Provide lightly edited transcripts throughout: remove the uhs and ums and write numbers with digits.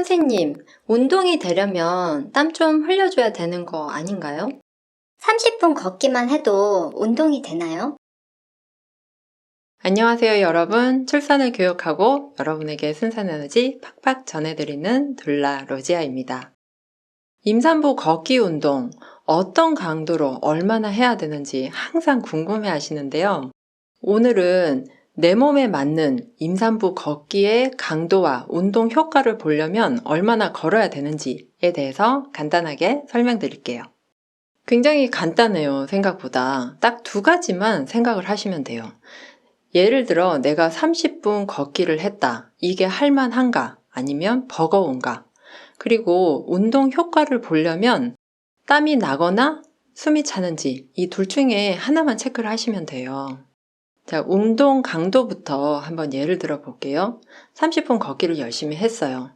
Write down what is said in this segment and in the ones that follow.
선생님, 운동이 되려면 땀 좀 흘려줘야 되는 거 아닌가요? 30분 걷기만 해도 운동이 되나요? 안녕하세요, 여러분. 출산을 교육하고 여러분에게 순산에너지 팍팍 전해드리는 둘라 로지아입니다. 임산부 걷기 운동 어떤 강도로 얼마나 해야 되는지 항상 궁금해 하시는데요. 오늘은 내 몸에 맞는 임산부 걷기의 강도와 운동 효과를 보려면 얼마나 걸어야 되는지에 대해서 간단하게 설명드릴게요. 굉장히 간단해요, 생각보다. 딱 두 가지만 생각을 하시면 돼요. 예를 들어 내가 30분 걷기를 했다. 이게 할만한가? 아니면 버거운가? 그리고 운동 효과를 보려면 땀이 나거나 숨이 차는지 이 둘 중에 하나만 체크를 하시면 돼요. 자, 운동 강도부터 한번 예를 들어 볼게요. 30분 걷기를 열심히 했어요.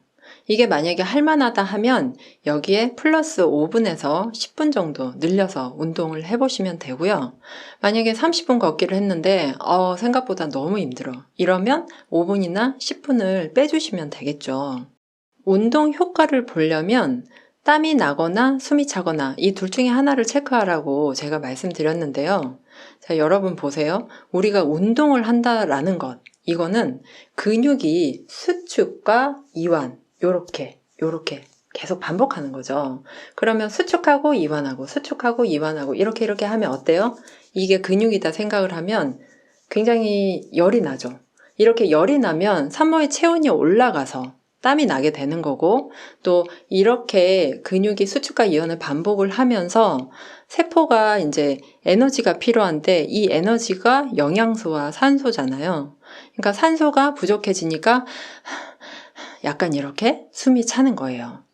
이게 만약에 할만하다 하면 여기에 플러스 5분에서 10분 정도 늘려서 운동을 해보시면 되고요. 만약에 30분 걷기를 했는데 생각보다 너무 힘들어. 이러면 5분이나 10분을 빼주시면 되겠죠. 운동 효과를 보려면 땀이 나거나 숨이 차거나 이 둘 중에 하나를 체크하라고 제가 말씀드렸는데요. 자, 여러분 보세요. 우리가 운동을 한다라는 것, 이거는 근육이 수축과 이완, 요렇게 계속 반복하는 거죠. 그러면 수축하고 이완하고 수축하고 이완하고 이렇게 하면 어때요? 이게 근육이다 생각을 하면 굉장히 열이 나죠. 이렇게 열이 나면 산모의 체온이 올라가서 땀이 나게 되는 거고, 또 이렇게 근육이 수축과 이완을 반복을 하면서 세포가 이제 에너지가 필요한데 이 에너지가 영양소와 산소잖아요. 그러니까 산소가 부족해지니까 약간 이렇게 숨이 차는 거예요.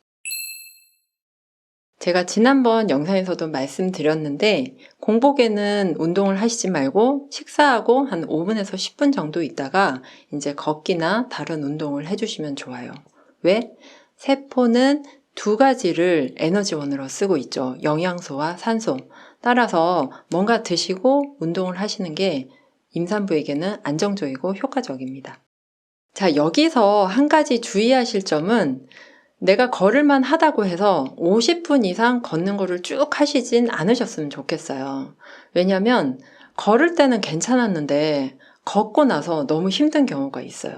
제가 지난번 영상에서도 말씀드렸는데 공복에는 운동을 하시지 말고 식사하고 한 5분에서 10분 정도 있다가 이제 걷기나 다른 운동을 해주시면 좋아요. 왜? 세포는 두 가지를 에너지원으로 쓰고 있죠. 영양소와 산소. 따라서 뭔가 드시고 운동을 하시는 게 임산부에게는 안정적이고 효과적입니다. 자, 여기서 한 가지 주의하실 점은 내가 걸을만 하다고 해서 50분 이상 걷는 거를 쭉 하시진 않으셨으면 좋겠어요. 왜냐면 걸을 때는 괜찮았는데 걷고 나서 너무 힘든 경우가 있어요.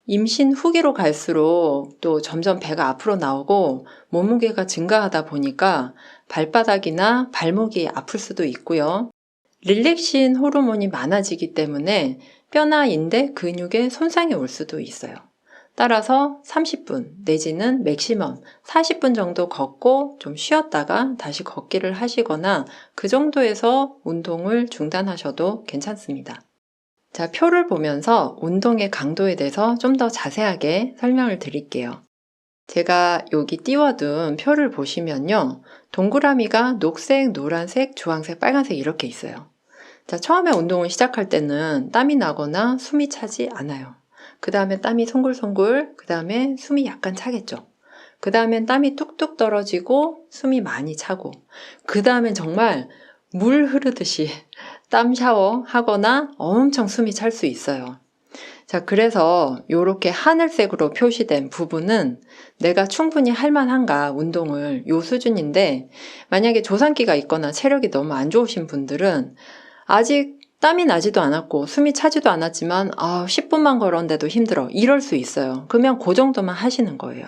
임신 후기로 갈수록 또 점점 배가 앞으로 나오고 몸무게가 증가하다 보니까 발바닥이나 발목이 아플 수도 있고요. 릴렉신 호르몬이 많아지기 때문에 뼈나 인대, 근육에 손상이 올 수도 있어요. 따라서 30분 내지는 맥시멈 40분 정도 걷고 좀 쉬었다가 다시 걷기를 하시거나 그 정도에서 운동을 중단하셔도 괜찮습니다. 자, 표를 보면서 운동의 강도에 대해서 좀 더 자세하게 설명을 드릴게요. 제가 여기 띄워둔 표를 보시면요. 동그라미가 녹색, 노란색, 주황색, 빨간색 이렇게 있어요. 자, 처음에 운동을 시작할 때는 땀이 나거나 숨이 차지 않아요. 그 다음에 땀이 송글송글, 그 다음에 숨이 약간 차겠죠. 그 다음엔 땀이 뚝뚝 떨어지고 숨이 많이 차고, 그 다음엔 정말 물 흐르듯이 땀 샤워 하거나 엄청 숨이 찰 수 있어요. 자, 그래서 이렇게 하늘색으로 표시된 부분은 내가 충분히 할 만한가 운동을 요 수준인데, 만약에 조산기가 있거나 체력이 너무 안 좋으신 분들은 아직 땀이 나지도 않았고 숨이 차지도 않았지만 10분만 걸었는데도 힘들어 이럴 수 있어요. 그러면 그 정도만 하시는 거예요.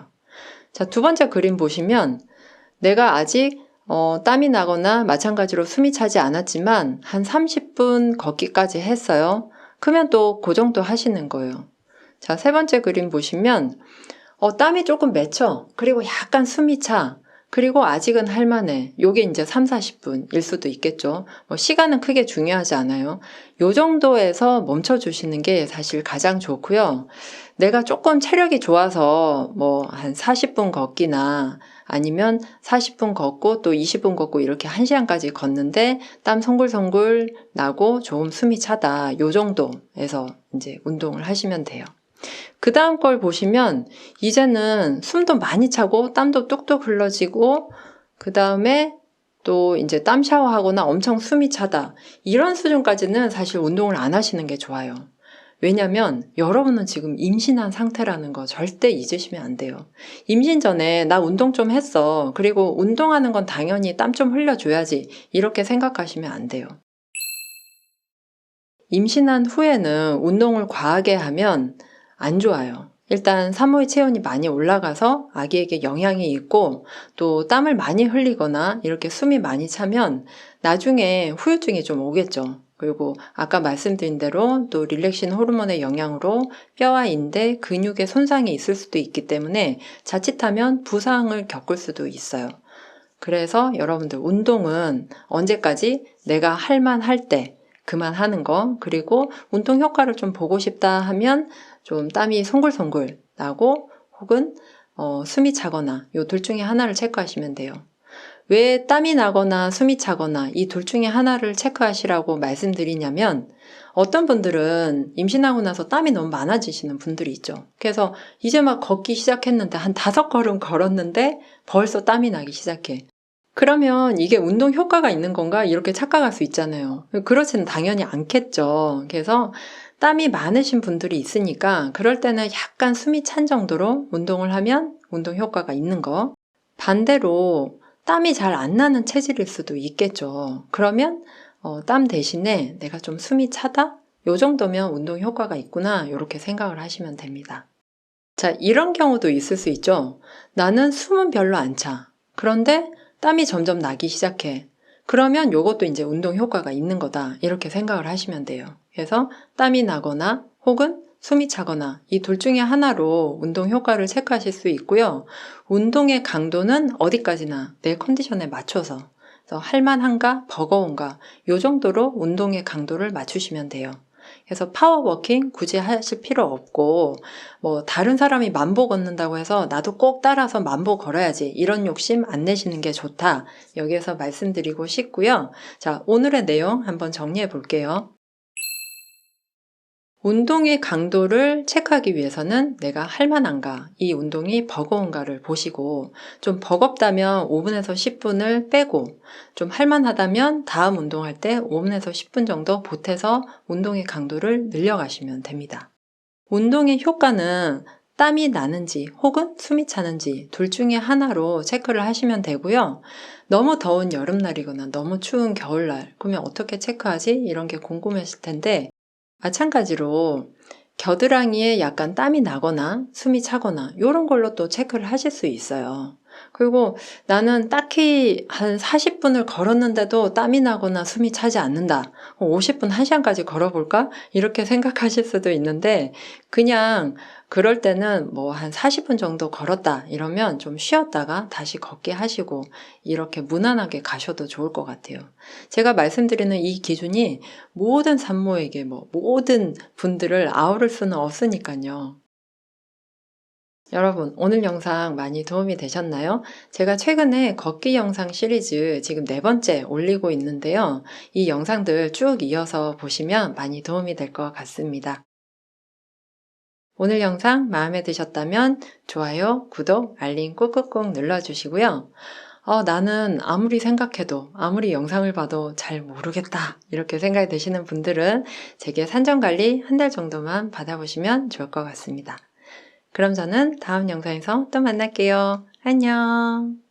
자, 두 번째 그림 보시면 내가 아직 땀이 나거나 마찬가지로 숨이 차지 않았지만 한 30분 걷기까지 했어요. 그러면 또 그 정도 하시는 거예요. 자, 세 번째 그림 보시면 땀이 조금 맺혀. 그리고 약간 숨이 차. 그리고 아직은 할만해. 요게 이제 3, 40분일 수도 있겠죠. 시간은 크게 중요하지 않아요. 요 정도에서 멈춰주시는 게 사실 가장 좋고요. 내가 조금 체력이 좋아서 한 40분 걷기나 아니면 40분 걷고 또 20분 걷고 이렇게 1시간까지 걷는데 땀 송글송글 나고 좀 숨이 차다. 요 정도에서 이제 운동을 하시면 돼요. 그 다음 걸 보시면 이제는 숨도 많이 차고 땀도 뚝뚝 흘러지고 그 다음에 또 이제 땀 샤워하거나 엄청 숨이 차다. 이런 수준까지는 사실 운동을 안 하시는 게 좋아요. 왜냐면 여러분은 지금 임신한 상태라는 거 절대 잊으시면 안 돼요. 임신 전에 나 운동 좀 했어. 그리고 운동하는 건 당연히 땀 좀 흘려줘야지. 이렇게 생각하시면 안 돼요. 임신한 후에는 운동을 과하게 하면 안 좋아요. 일단 산모의 체온이 많이 올라가서 아기에게 영향이 있고 또 땀을 많이 흘리거나 이렇게 숨이 많이 차면 나중에 후유증이 좀 오겠죠. 그리고 아까 말씀드린 대로 또 릴렉신 호르몬의 영향으로 뼈와 인대, 근육에 손상이 있을 수도 있기 때문에 자칫하면 부상을 겪을 수도 있어요. 그래서 여러분들 운동은 언제까지 내가 할 만할 때 그만하는 거, 그리고 운동 효과를 좀 보고 싶다 하면 좀 땀이 송글송글 나고 혹은 숨이 차거나 이 둘 중에 하나를 체크하시면 돼요. 왜 땀이 나거나 숨이 차거나 이 둘 중에 하나를 체크하시라고 말씀드리냐면 어떤 분들은 임신하고 나서 땀이 너무 많아지시는 분들이 있죠. 그래서 이제 막 걷기 시작했는데 한 5걸음 걸었는데 벌써 땀이 나기 시작해. 그러면 이게 운동 효과가 있는 건가? 이렇게 착각할 수 있잖아요. 그렇지는 당연히 않겠죠. 그래서 땀이 많으신 분들이 있으니까 그럴 때는 약간 숨이 찬 정도로 운동을 하면 운동 효과가 있는 거. 반대로 땀이 잘 안 나는 체질일 수도 있겠죠. 그러면 땀 대신에 내가 좀 숨이 차다? 요 정도면 운동 효과가 있구나. 이렇게 생각을 하시면 됩니다. 자, 이런 경우도 있을 수 있죠. 나는 숨은 별로 안 차. 그런데 땀이 점점 나기 시작해. 그러면 이것도 이제 운동 효과가 있는 거다. 이렇게 생각을 하시면 돼요. 그래서 땀이 나거나 혹은 숨이 차거나 이 둘 중에 하나로 운동 효과를 체크하실 수 있고요. 운동의 강도는 어디까지나 내 컨디션에 맞춰서 그래서 할만한가 버거운가 이 정도로 운동의 강도를 맞추시면 돼요. 그래서 파워워킹 굳이 하실 필요 없고 뭐 다른 사람이 만보 걷는다고 해서 나도 꼭 따라서 만보 걸어야지 이런 욕심 안 내시는 게 좋다. 여기에서 말씀드리고 싶고요. 자, 오늘의 내용 한번 정리해 볼게요. 운동의 강도를 체크하기 위해서는 내가 할 만한가, 이 운동이 버거운가를 보시고 좀 버겁다면 5분에서 10분을 빼고 좀 할 만하다면 다음 운동할 때 5분에서 10분 정도 보태서 운동의 강도를 늘려가시면 됩니다. 운동의 효과는 땀이 나는지 혹은 숨이 차는지 둘 중에 하나로 체크를 하시면 되고요. 너무 더운 여름날이거나 너무 추운 겨울날, 그러면 어떻게 체크하지? 이런 게 궁금하실 텐데 마찬가지로 겨드랑이에 약간 땀이 나거나 숨이 차거나 이런 걸로 또 체크를 하실 수 있어요. 그리고 나는 딱히 한 40분을 걸었는데도 땀이 나거나 숨이 차지 않는다. 50분, 1시간까지 걸어볼까? 이렇게 생각하실 수도 있는데 그냥 그럴 때는 뭐 한 40분 정도 걸었다 이러면 좀 쉬었다가 다시 걷게 하시고 이렇게 무난하게 가셔도 좋을 것 같아요. 제가 말씀드리는 이 기준이 모든 산모에게 모든 분들을 아우를 수는 없으니까요. 여러분, 오늘 영상 많이 도움이 되셨나요? 제가 최근에 걷기 영상 시리즈 지금 4번째 올리고 있는데요. 이 영상들 쭉 이어서 보시면 많이 도움이 될 것 같습니다. 오늘 영상 마음에 드셨다면 좋아요, 구독, 알림 꾹꾹꾹 눌러주시고요. 나는 아무리 생각해도 아무리 영상을 봐도 잘 모르겠다 이렇게 생각이 드시는 분들은 제게 산정관리 한 달 정도만 받아보시면 좋을 것 같습니다. 그럼 저는 다음 영상에서 또 만날게요. 안녕.